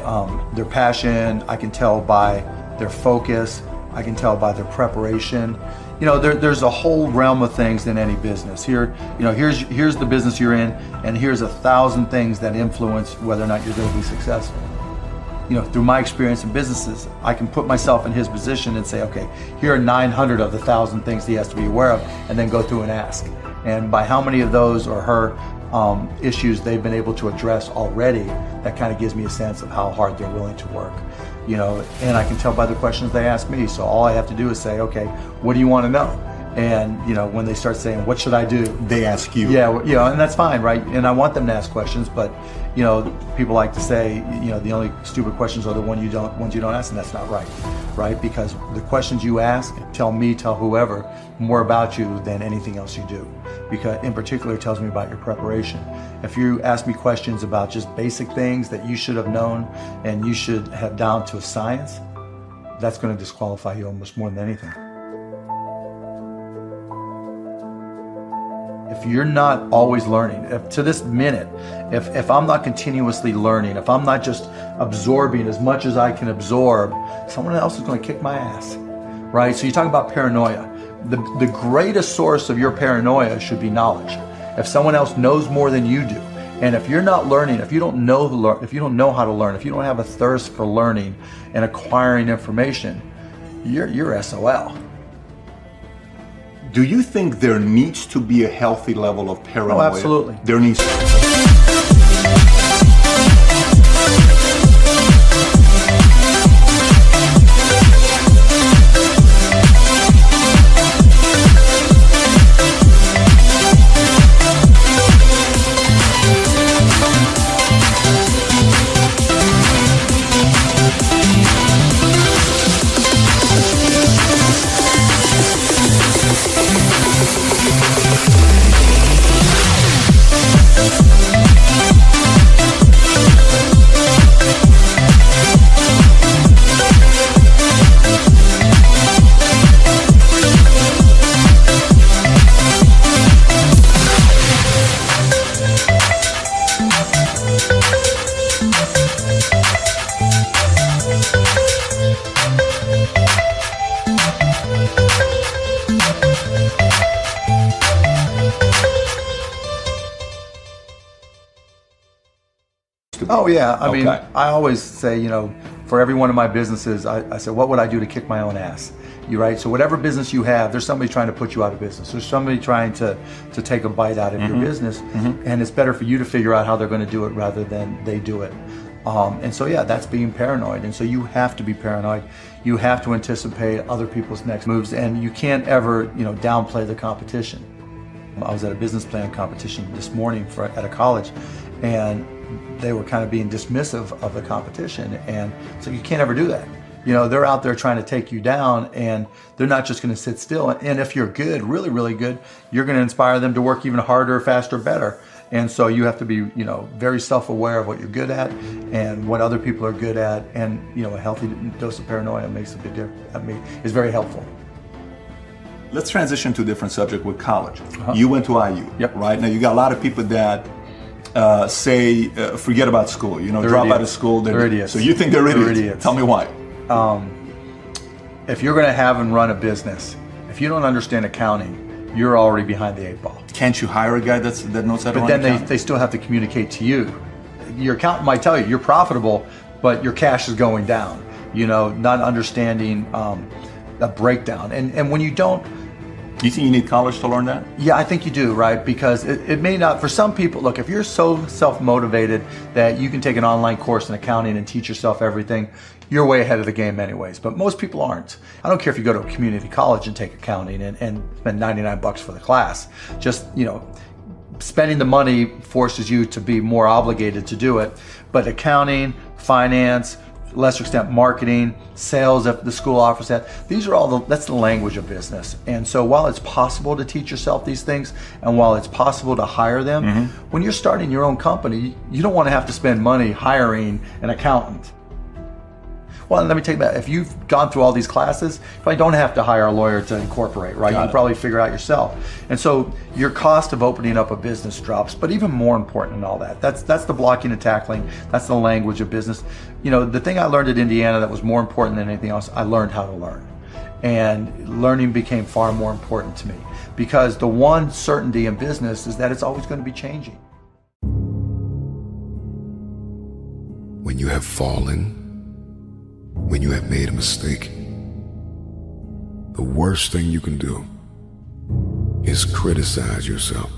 their passion. I can tell by their focus. I can tell by their preparation. You know, there's a whole realm of things in any business. Here, you know, here's the business you're in, and here's 1,000 things that influence whether or not you're going to be successful. You know, through my experience in businesses, I can put myself in his position and say, okay, here are 900 of the 1,000 things he has to be aware of, and then go through and ask. And by how many of those or her issues they've been able to address already, that kind of gives me a sense of how hard they're willing to work. You know, and I can tell by the questions they ask me. So all I have to do is say, okay, what do you want to know? And, you know, when they start saying, what should I do? They ask you. Yeah, you know, and that's fine, right? And I want them to ask questions, but, you know, people like to say, you know, the only stupid questions are the ones you don't ask, and that's not right, right? Because the questions you ask tell whoever more about you than anything else you do. Because in particular, it tells me about your preparation. If you ask me questions about just basic things that you should have known and you should have down to a science, that's going to disqualify you almost more than anything. if you're not always learning, if to this minute, if I'm not continuously learning, if I'm not just absorbing as much as I can absorb, someone else is going to kick my ass, right? So you talk about paranoia. The greatest source of your paranoia should be knowledge. If someone else knows more than you do, and if you're not learning, if you don't know how to learn, if you don't have a thirst for learning and acquiring information, you're SOL. Do you think there needs to be a healthy level of paranoia? Oh, absolutely. There needs to. Oh yeah, I mean, Okay. I always say, for every one of my businesses, I said, what would I do to kick my own ass? You right? So whatever business you have, there's somebody trying to put you out of business. There's somebody trying to take a bite out of your business, and it's better for you to figure out how they're going to do it rather than they do it. And so yeah, that's being paranoid. And so you have to be paranoid. You have to anticipate other people's next moves, and you can't ever, downplay the competition. I was at a business plan competition this morning at a college, and they were kind of being dismissive of the competition, and so you can't ever do that. They're out there trying to take you down, and they're not just going to sit still. And if you're good, really, really good, you're going to inspire them to work even harder, faster, better. And so you have to be, very self-aware of what you're good at and what other people are good at. And, a healthy dose of paranoia makes a big difference. Is very helpful. Let's transition to a different subject with college. You went to IU, Yep. right? Now you got a lot of people that say forget about school, drop out of school. They're idiots. So you think they're idiots? They're idiots. Tell me why. If you're going to have and run a business, if you don't understand accounting, you're already behind the 8 ball. Can't you hire a guy that knows how to But run then accounting? they still have to communicate to you. Your accountant might tell you you're profitable, but your cash is going down. Not understanding a breakdown. And when you don't, Do you think you need college to learn that? yeah, I think you do, right? Because it may not, for some people, look, if you're so self-motivated that you can take an online course in accounting and teach yourself everything, you're way ahead of the game anyways. But most people aren't. I don't care if you go to a community college and take accounting and spend $99 for the class. Just, spending the money forces you to be more obligated to do it. But accounting, finance, lesser extent marketing, sales if the school offers that. These are that's the language of business. And so while it's possible to teach yourself these things, and while it's possible to hire them, when you're starting your own company, you don't want to have to spend money hiring an accountant. Well, let me tell you that if you've gone through all these classes, you probably don't have to hire a lawyer to incorporate, right? You can probably figure it out yourself. And so your cost of opening up a business drops. But even more important than all that, that's the blocking and tackling. That's the language of business. The thing I learned at Indiana that was more important than anything else, I learned how to learn. And learning became far more important to me, because the one certainty in business is that it's always going to be changing. When you have fallen, when you have made a mistake, the worst thing you can do is criticize yourself.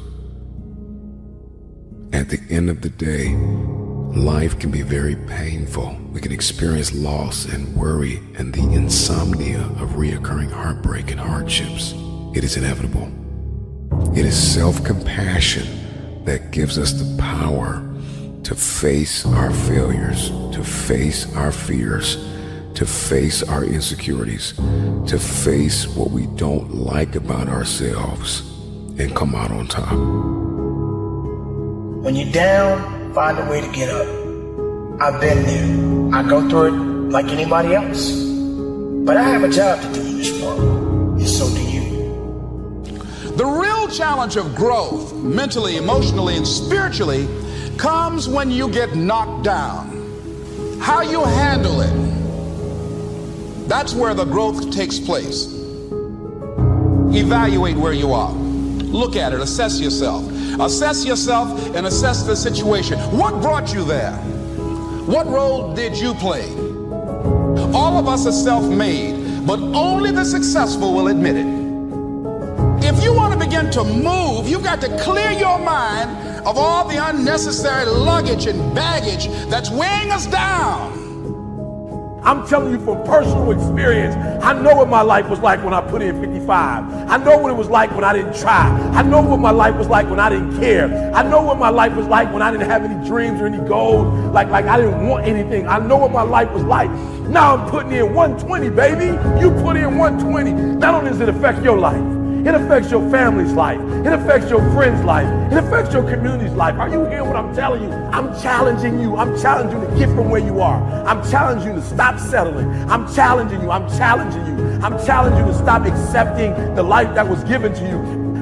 At the end of the day, life can be very painful. We can experience loss and worry and the insomnia of reoccurring heartbreak and hardships. It is inevitable. It is self-compassion that gives us the power to face our failures, to face our fears, to face our insecurities, to face what we don't like about ourselves, and come out on top. When you're down, find a way to get up. I've been there. I go through it like anybody else. But I have a job to do in this world, and so do you. The real challenge of growth, mentally, emotionally, and spiritually, comes when you get knocked down. How you handle it, that's where the growth takes place. Evaluate where you are. Look at it, assess yourself. Assess yourself and assess the situation. What brought you there? What role did you play? All of us are self-made, but only the successful will admit it. If you want to begin to move, you've got to clear your mind of all the unnecessary luggage and baggage that's weighing us down. I'm telling you from personal experience, I know what my life was like when I put in 55. I know what it was like when I didn't try. I know what my life was like when I didn't care. I know what my life was like when I didn't have any dreams or any goals, like I didn't want anything. I know what my life was like. Now I'm putting in 120, baby. You put in 120. Not only does it affect your life, it affects your family's life. It affects your friend's life. It affects your community's life. Are you hearing what I'm telling you? I'm challenging you. I'm challenging you to get from where you are. I'm challenging you to stop settling. I'm challenging you. I'm challenging you. I'm challenging you to stop accepting the life that was given to you.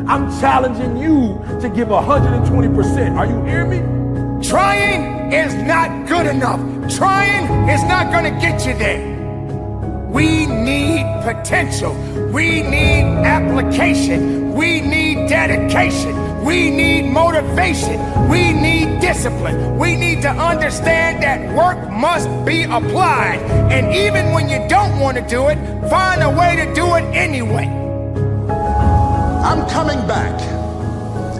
I'm challenging you to give 120%. Are you hearing me? Trying is not good enough. Trying is not going to get you there. We need potential. We need application. We need dedication. We need motivation. We need discipline. We need to understand that work must be applied. And even when you don't want to do it, find a way to do it anyway. I'm coming back,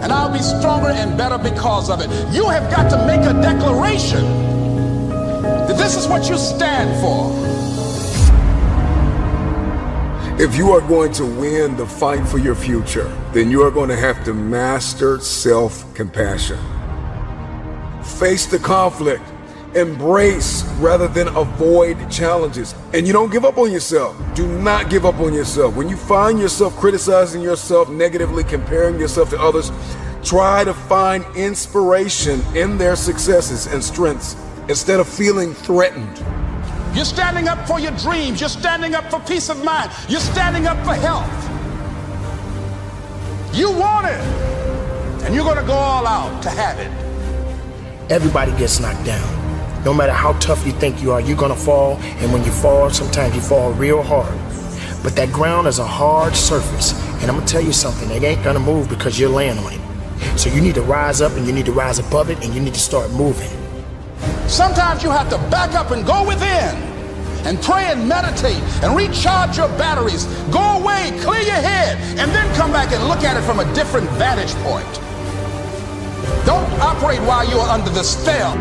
and I'll be stronger and better because of it. You have got to make a declaration that this is what you stand for. If you are going to win the fight for your future, then you are going to have to master self-compassion. Face the conflict, embrace rather than avoid challenges. And you don't give up on yourself. Do not give up on yourself. When you find yourself criticizing yourself negatively, comparing yourself to others, try to find inspiration in their successes and strengths instead of feeling threatened. You're standing up for your dreams. You're standing up for peace of mind. You're standing up for health. You want it, and you're going to go all out to have it. Everybody gets knocked down. No matter how tough you think you are, you're going to fall. And when you fall, sometimes you fall real hard. But that ground is a hard surface. And I'm going to tell you something. It ain't going to move because you're laying on it. So you need to rise up, and you need to rise above it, and you need to start moving. Sometimes you have to back up and go within and pray and meditate and recharge your batteries. Go away, clear your head, and then come back and look at it from a different vantage point. Don't operate while you're under the spell.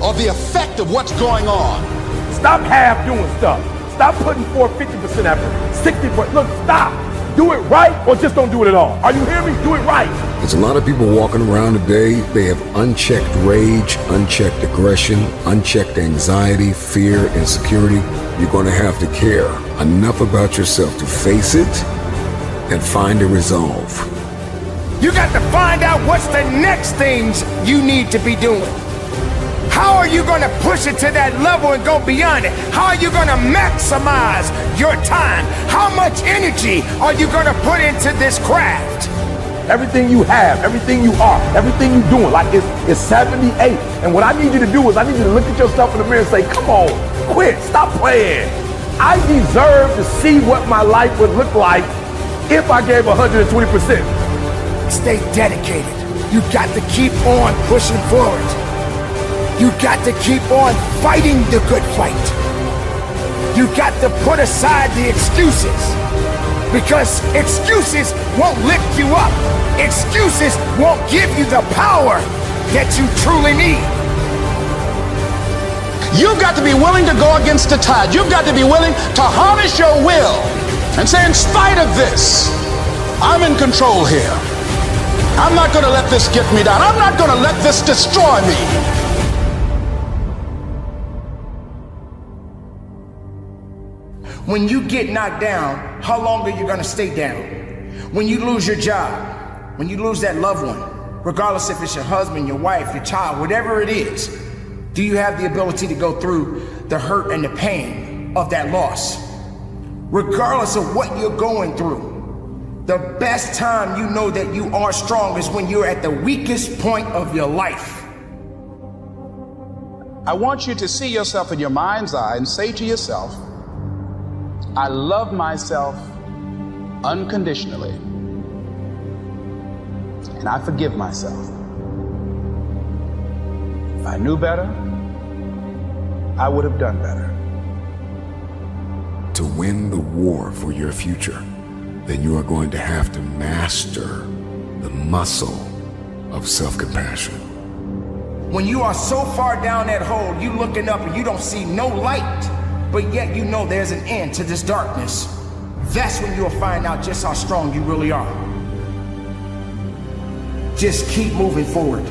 Or the effect of what's going on. Stop half doing stuff. Stop putting forth 50% effort, 60%. Look, stop. Do it right or just don't do it at all. Are you hearing me? Do it right. There's a lot of people walking around today. They have unchecked rage, unchecked aggression, unchecked anxiety, fear, insecurity. You're going to have to care enough about yourself to face it and find a resolve. You got to find out what's the next things you need to be doing. How are you going to push it to that level and go beyond it? How are you going to maximize your time? How much energy are you going to put into this craft? Everything you have, everything you are, everything you're doing, like it's 78. And what I need you to do is I need you to look at yourself in the mirror and say, come on, quit, stop playing. I deserve to see what my life would look like if I gave 120%. stay dedicated. You got to keep on pushing forward. You got to keep on fighting the good fight. You got to put aside the excuses, because excuses won't lift you up. Excuses won't give you the power that you truly need. You've got to be willing to go against the tide. You've got to be willing to harness your will and say, in spite of this, I'm in control here. I'm not going to let this get me down. I'm not going to let this destroy me. When you get knocked down, how long are you gonna stay down? When you lose your job, when you lose that loved one, regardless if it's your husband, your wife, your child, whatever it is, do you have the ability to go through the hurt and the pain of that loss? Regardless of what you're going through, the best time you know that you are strong is when you're at the weakest point of your life. I want you to see yourself in your mind's eye and say to yourself, I love myself unconditionally, and I forgive myself. If I knew better, I would have done better. To win the war for your future, then you are going to have to master the muscle of self-compassion. When you are so far down that hole, you looking up and you don't see no light, but yet you know there's an end to this darkness. That's when you'll find out just how strong you really are. Just keep moving forward.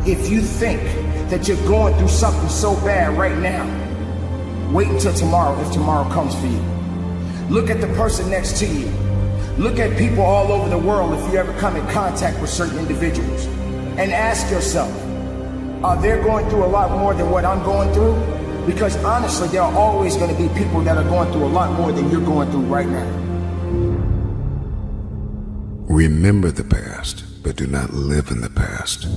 If you think that you're going through something so bad right now, wait until tomorrow if tomorrow comes for you. Look at the person next to you. Look at people all over the world if you ever come in contact with certain individuals. And ask yourself, are they going through a lot more than what I'm going through? Because honestly, there are always going to be people that are going through a lot more than you're going through right now. Remember the past, but do not live in the past.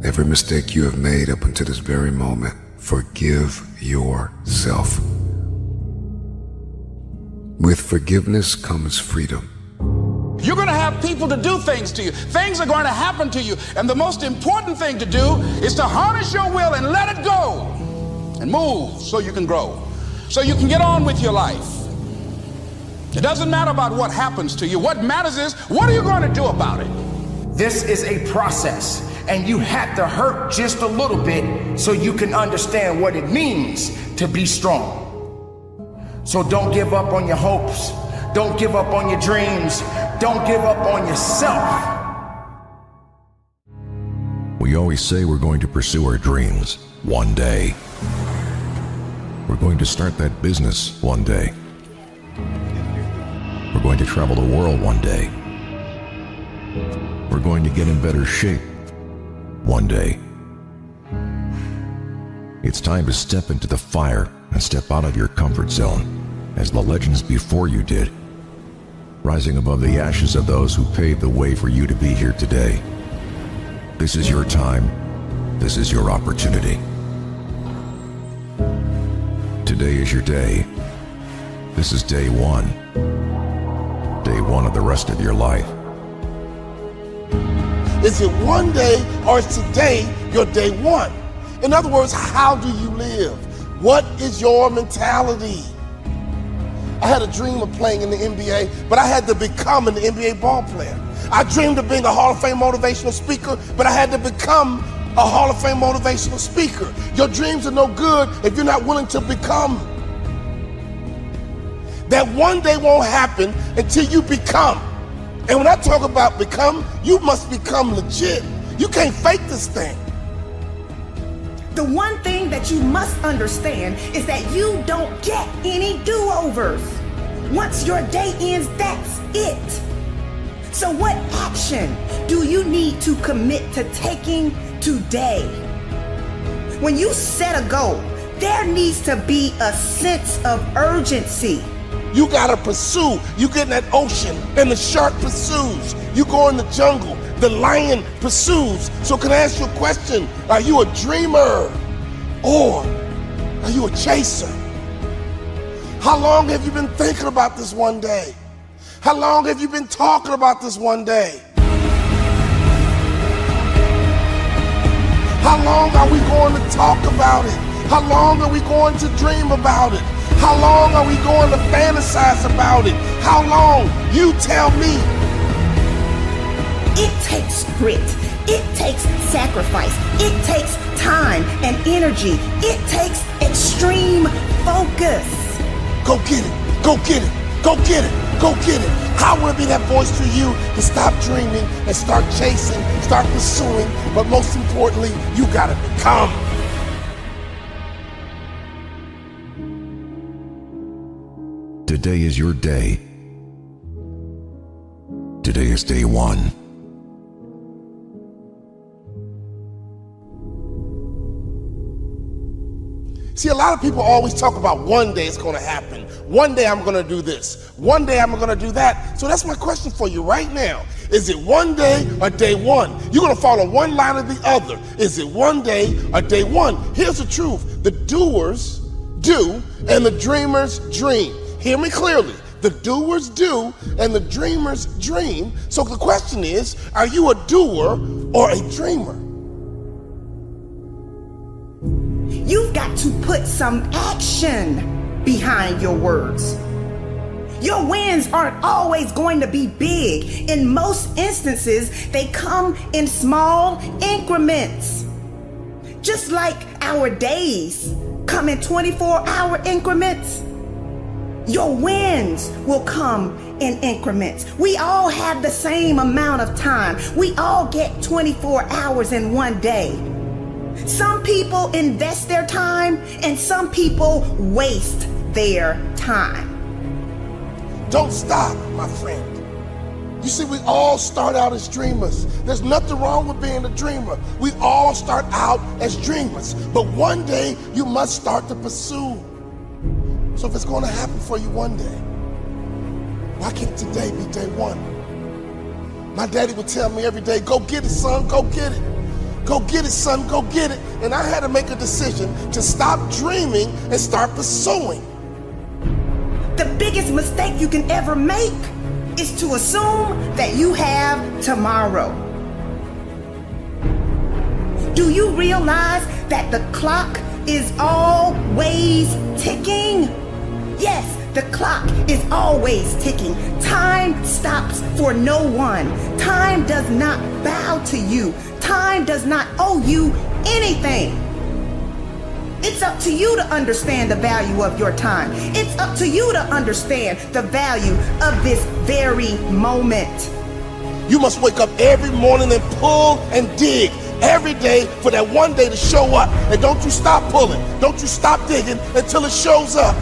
Every mistake you have made up until this very moment, forgive yourself. With forgiveness comes freedom. You're going to have people to do things to you. Things are going to happen to you. And the most important thing to do is to harness your will and let it go. And move so you can grow, so you can get on with your life. It doesn't matter about what happens to you. What matters is, what are you going to do about it? This is a process, and you have to hurt just a little bit so you can understand what it means to be strong. So don't give up on your hopes. Don't give up on your dreams. Don't give up on yourself. We always say we're going to pursue our dreams one day. We're going to start that business one day. We're going to travel the world one day. We're going to get in better shape one day. It's time to step into the fire and step out of your comfort zone, as the legends before you did, rising above the ashes of those who paved the way for you to be here today. This is your time. This is your opportunity. Today is your day. This is day one. Day one of the rest of your life. Is it one day or is today your day one? In other words, how do you live? What is your mentality? I had a dream of playing in the NBA, but I had to become an NBA ball player. I dreamed of being a Hall of Fame motivational speaker, but I had to become a Hall of Fame motivational speaker. Your dreams are no good if you're not willing to become. That one day won't happen until you become. And when I talk about become, you must become legit. You can't fake this thing. The one thing that you must understand is that you don't get any do-overs. Once your day ends, that's it. So what action do you need to commit to taking today? When you set a goal, there needs to be a sense of urgency. You gotta pursue. You get in that ocean and the shark pursues. You go in the jungle, the lion pursues. So can I ask you a question? Are you a dreamer or are you a chaser? How long have you been thinking about this one day? How long have you been talking about this one day? How long are we going to talk about it? How long are we going to dream about it? How long are we going to fantasize about it? How long? You tell me. It takes grit. It takes sacrifice. It takes time and energy. It takes extreme focus. Go get it. Go get it. Go get it. Go get it. How will it be that voice for you to stop dreaming and start chasing, start pursuing, but most importantly, you gotta become. Today is your day. Today is day one. See, a lot of people always talk about one day it's going to happen. One day I'm going to do this. One day I'm going to do that. So that's my question for you right now. Is it one day or day one? You're going to follow one line or the other. Is it one day or day one? Here's the truth. The doers do and the dreamers dream. Hear me clearly. The doers do and the dreamers dream. So the question is, are you a doer or a dreamer? You've got to put some action behind your words. Your wins aren't always going to be big. In most instances, they come in small increments. Just like our days come in 24-hour increments, your wins will come in increments. We all have the same amount of time. We all get 24 hours in one day. Some people invest their time and some people waste their time. Don't stop, my friend. You see, we all start out as dreamers. There's nothing wrong with being a dreamer. We all start out as dreamers. But one day, you must start to pursue. So if it's going to happen for you one day, why can't today be day one? My daddy would tell me every day, go get it, son, go get it. Go get it, son, go get it. And I had to make a decision to stop dreaming and start pursuing. The biggest mistake you can ever make is to assume that you have tomorrow. Do you realize that the clock is always ticking? Yes, the clock is always ticking. Time stops for no one. Time does not bow to you. Time does not owe you anything. It's up to you to understand the value of your time. It's up to you to understand the value of this very moment. You must wake up every morning and pull and dig every day for that one day to show up. And don't you stop pulling. Don't you stop digging until it shows up.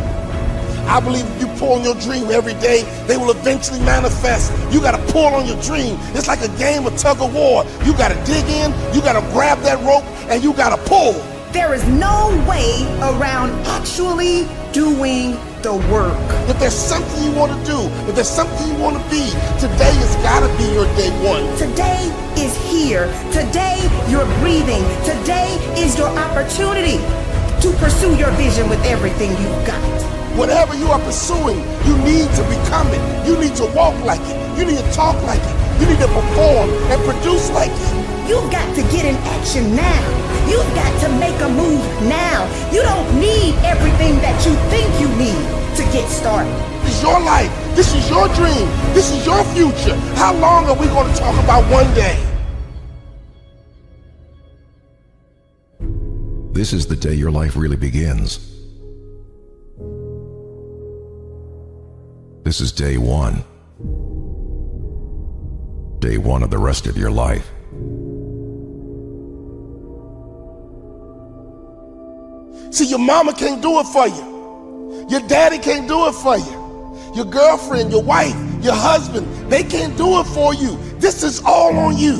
I believe if you pull on your dream every day, they will eventually manifest. You got to pull on your dream. It's like a game of tug of war. You got to dig in, you got to grab that rope, and you got to pull. There is no way around actually doing the work. If there's something you want to do, if there's something you want to be, today has got to be your day one. Today is here. Today you're breathing. Today is your opportunity to pursue your vision with everything you've got. Whatever you are pursuing, you need to become it. You need to walk like it. You need to talk like it. You need to perform and produce like it. You've got to get in action now. You've got to make a move now. You don't need everything that you think you need to get started. This is your life. This is your dream. This is your future. How long are we going to talk about one day? This is the day your life really begins. This is day one. Day one of the rest of your life. See, your mama can't do it for you. Your daddy can't do it for you. Your girlfriend, your wife, your husband, they can't do it for you. This is all on you.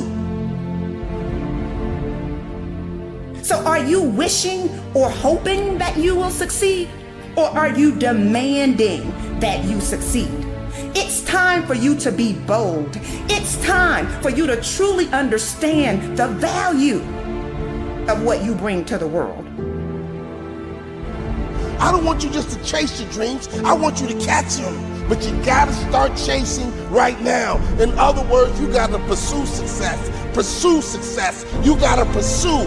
So are you wishing or hoping that you will succeed? Or are you demanding that you succeed? It's time for you to be bold. It's time for you to truly understand the value of what you bring to the world. I don't want you just to chase your dreams. I want you to catch them. but you gotta start chasing right now. In other words, you gotta pursue success. Pursue success. You gotta pursue.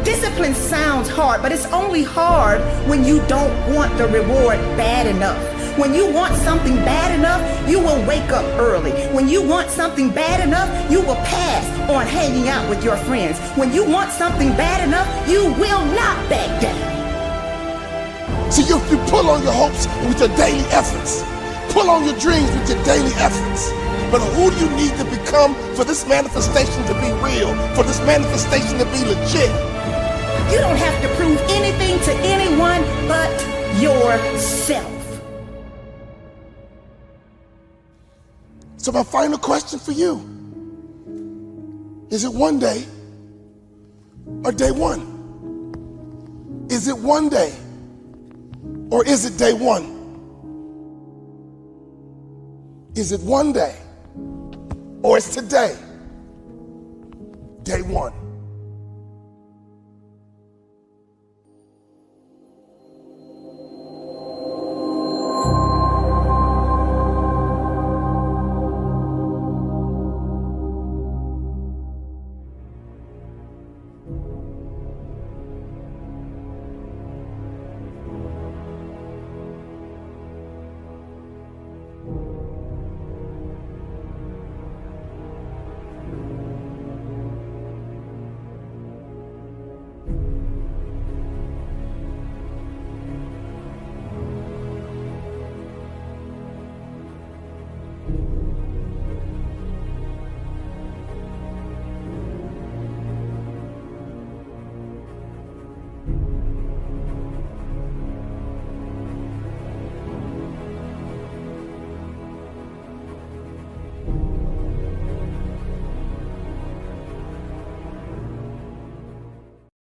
Discipline sounds hard, but it's only hard when you don't want the reward bad enough. When you want something bad enough, you will wake up early. When you want something bad enough, you will pass on hanging out with your friends. When you want something bad enough, you will not back down. See, if you pull on your hopes with your daily efforts, pull on your dreams with your daily efforts. But who do you need to become for this manifestation to be real, for this manifestation to be legit? You don't have to prove anything to anyone but yourself. So my final question for you, is it one day or day one? Is it one day or is it day one? Is it one day or is today day one?